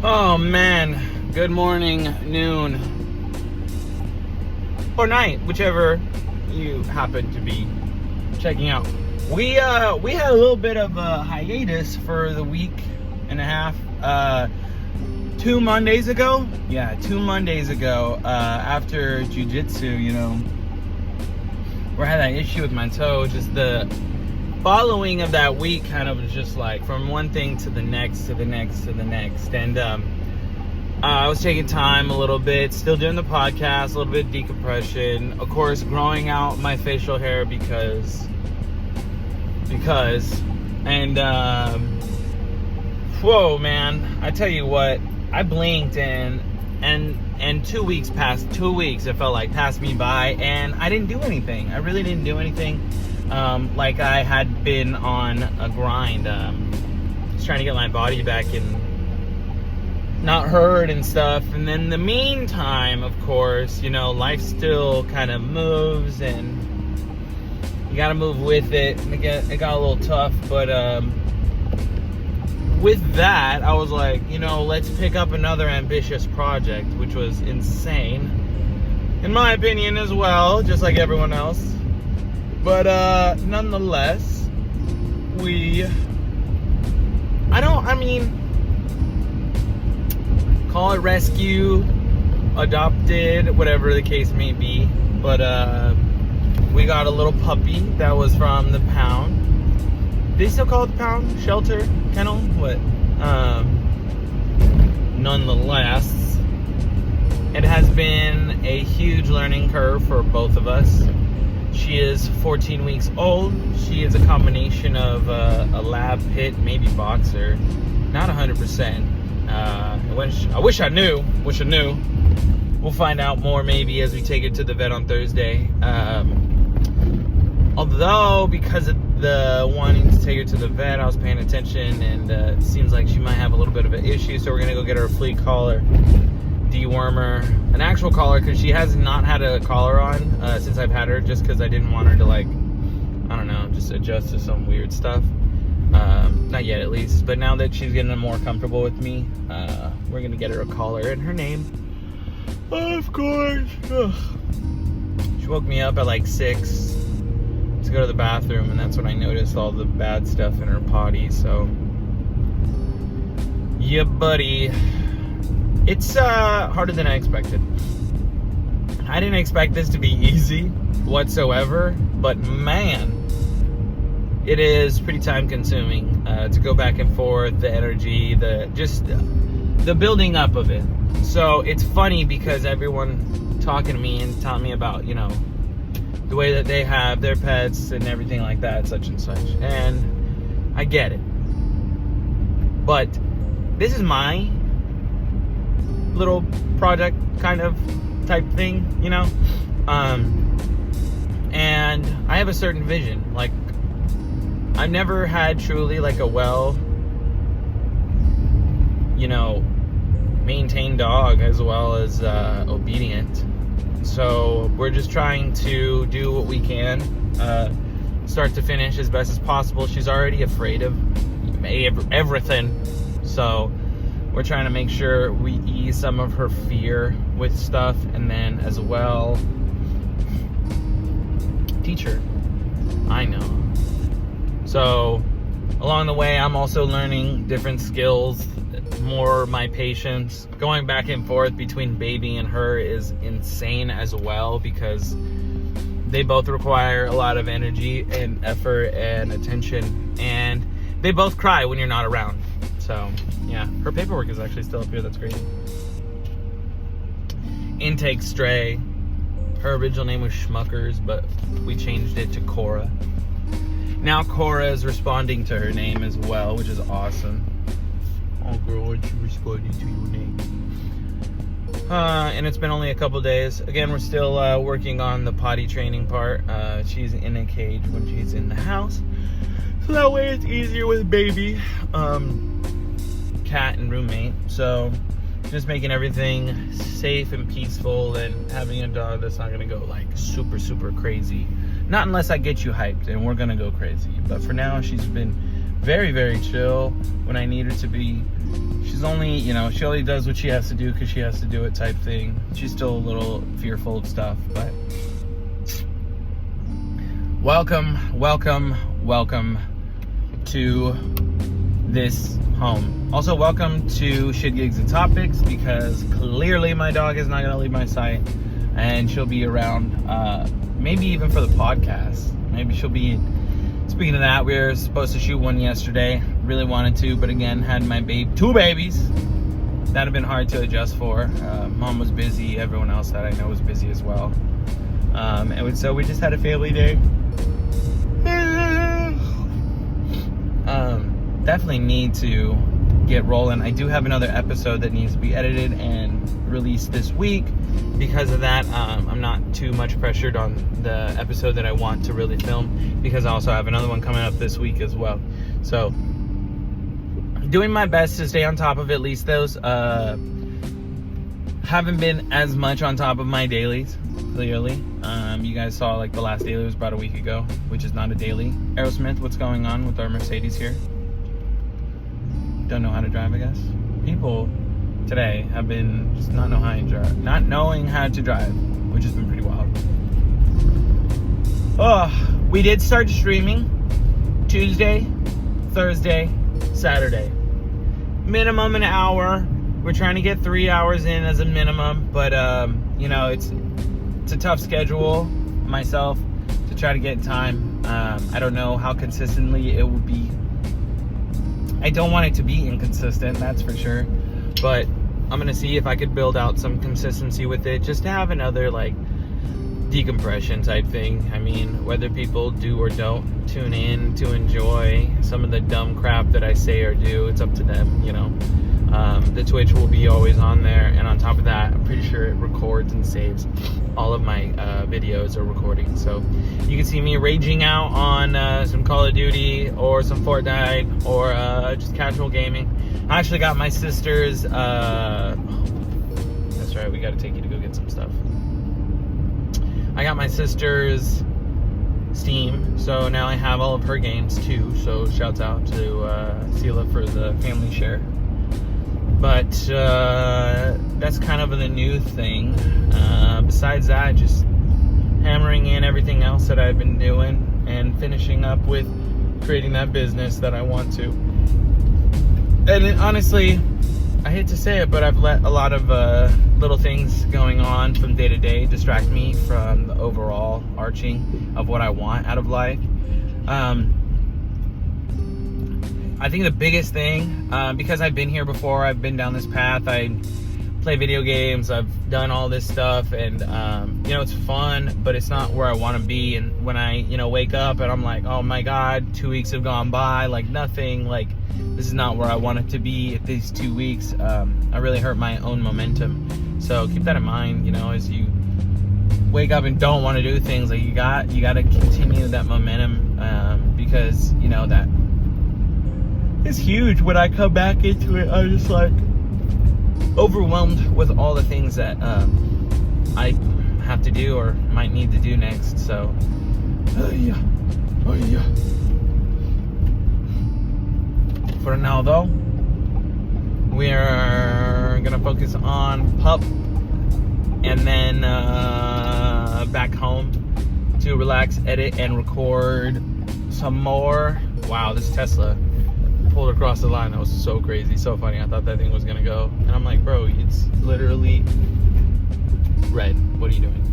Oh man, good morning, noon, or night, whichever you happen to be checking out. We had a little bit of a hiatus for the week and a half. 2 Mondays ago, after jiu-jitsu, where I had that issue with my toe, just the following of that week kind of was just like from one thing to the next, and I was taking time a little bit, still doing the podcast, a little bit of decompression, of course growing out my facial hair because and whoa man, I tell you what, I blinked and 2 weeks passed. 2 weeks it felt like passed me by, and I didn't do anything. I really didn't do anything. Like I had been on a grind, just trying to get my body back and not hurt and stuff. And then in the meantime, of course, life still kind of moves and you gotta move with it. And it got a little tough, but with that, I was like, let's pick up another ambitious project, which was insane, in my opinion as well, just like everyone else. But nonetheless, call it rescue, adopted, whatever the case may be. But we got a little puppy that was from the pound. They still call it the pound? Shelter? Kennel? What? Nonetheless, it has been a huge learning curve for both of us. She is 14 weeks old. She is a combination of a lab pit, maybe boxer. Not 100%. I wish I knew. We'll find out more maybe as we take it to the vet on Thursday. Although, because of the wanting to take her to the vet, I was paying attention, and it seems like she might have a little bit of an issue. So we're gonna go get her a flea collar, dewormer, an actual collar, because she has not had a collar on since I've had her, just because I didn't want her to just adjust to some weird stuff. Not yet, at least. But now that she's getting more comfortable with me, we're gonna get her a collar, and her name, of course. She woke me up at like 6 to go to the bathroom, and that's when I noticed all the bad stuff in her potty. So yeah, buddy, it's harder than I expected. I didn't expect this to be easy whatsoever, but man, it is pretty time consuming to go back and forth, the energy, the building up of it. So it's funny because everyone talking to me and telling me about, the way that they have their pets and everything like that, such and such. And I get it. But this is my little project kind of type thing, and I have a certain vision. Like, I've never had truly like a maintained dog as well as obedient. So we're just trying to do what we can, start to finish as best as possible. She's already afraid of everything, so we're trying to make sure we ease some of her fear with stuff, and then as well teach her. I know. So along the way, I'm also learning different skills, more my patience. Going back and forth between baby and her is insane as well, because they both require a lot of energy and effort and attention, and they both cry when you're not around. So yeah, her paperwork is actually still up here. That's great. Intake Stray. Her original name was Schmuckers, but we changed it to Cora. Now Cora is responding to her name as well, which is awesome. Oh girl, aren't you responding to your name? And it's been only a couple days. Again, we're still working on the potty training part. She's in a cage when she's in the house, so that way it's easier with baby, cat and roommate. So just making everything safe and peaceful, and having a dog that's not gonna go like super crazy. Not unless I get you hyped, and we're gonna go crazy. But for now, she's been very, very chill when I need her to be. She's only, she only does what she has to do because she has to do it type thing. She's still a little fearful of stuff, but welcome to this home. Also, welcome to ShitGigs&Topics, because clearly my dog is not going to leave my sight, and she'll be around, maybe even for the podcast. Maybe she'll be. Speaking of that, we were supposed to shoot one yesterday. Really wanted to, but again, had my two babies. That'd have been hard to adjust for. Mom was busy. Everyone else that I know was busy as well. So we just had a family day. Definitely need to get rolling. I do have another episode that needs to be edited and released this week. Because of that, I'm not too much pressured on the episode that I want to really film, because I also have another one coming up this week as well. So, doing my best to stay on top of at least those. Haven't been as much on top of my dailies, clearly. You guys saw like the last daily was about a week ago, which is not a daily. Aerosmith, what's going on with our Mercedes here? Don't know how to drive, I guess. People today have been just not knowing how to drive, which has been pretty wild. We did start streaming Tuesday, Thursday, Saturday. Minimum an hour. We're trying to get 3 hours in as a minimum, but it's a tough schedule myself to try to get in time. I don't know how consistently it will be. I don't want it to be inconsistent, that's for sure. But I'm going to see if I could build out some consistency with it, just to have another, like, decompression type thing. I mean, whether people do or don't tune in to enjoy some of the dumb crap that I say or do, it's up to them, The Twitch will be always on there, and on top of that, I'm pretty sure it records and saves all of my videos or recordings. So you can see me raging out on some Call of Duty or some Fortnite or just casual gaming. I actually got my sister's, that's right, we got to take you to go get some stuff. I got my sister's Steam, so now I have all of her games too, so shouts out to Sela for the family share. But that's kind of the new thing. Besides that, just hammering in everything else that I've been doing and finishing up with creating that business that I want to. And honestly, I hate to say it, but I've let a lot of little things going on from day to day distract me from the overall arching of what I want out of life. I think the biggest thing, because I've been here before, I've been down this path, I play video games, I've done all this stuff, and it's fun, but it's not where I want to be. And when I wake up and I'm like, oh my god, 2 weeks have gone by, like nothing, like this is not where I want it to be at these 2 weeks. I really hurt my own momentum. So keep that in mind, as you wake up and don't want to do things, like you got to continue that momentum, because that is huge. When I come back into it, I'm just like overwhelmed with all the things that I have to do or might need to do next. So for now though, we are gonna focus on pup and then back home to relax, edit, and record some more. Wow, this Tesla pulled across the line. That was so crazy, so funny. I thought that thing was gonna go, and I'm like, bro, it's literally red. What are you doing?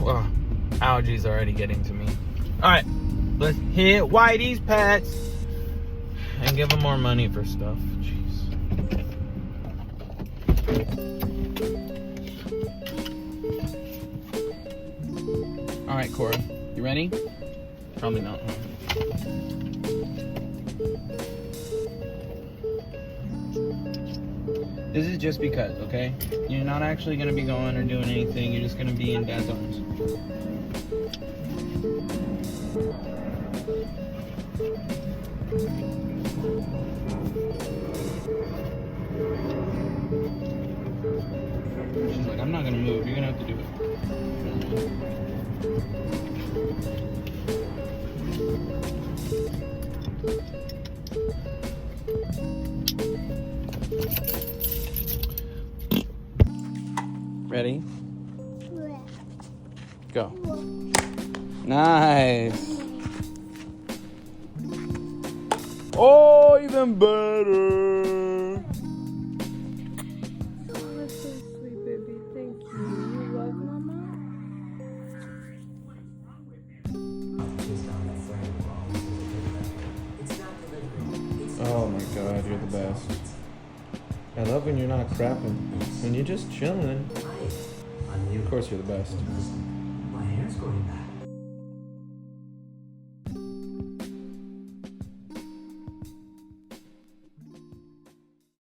Ugh, allergies are already getting to me. All right, let's hit Whitey's Pets and give them more money for stuff. Jeez. All right, Cora, you ready? Probably not. Huh? This is just because, okay? You're not actually going to be going or doing anything. You're just going to be in Dad's arms. She's like, I'm not going to move. You're going to have to do it. Ready? Go. Nice. Oh, even better. You're so sweet, baby. Thank you. You love Mama? Oh my god, you're the best. I love when you're not crapping. When you're just chilling. Of course you're the best. My hair's going back.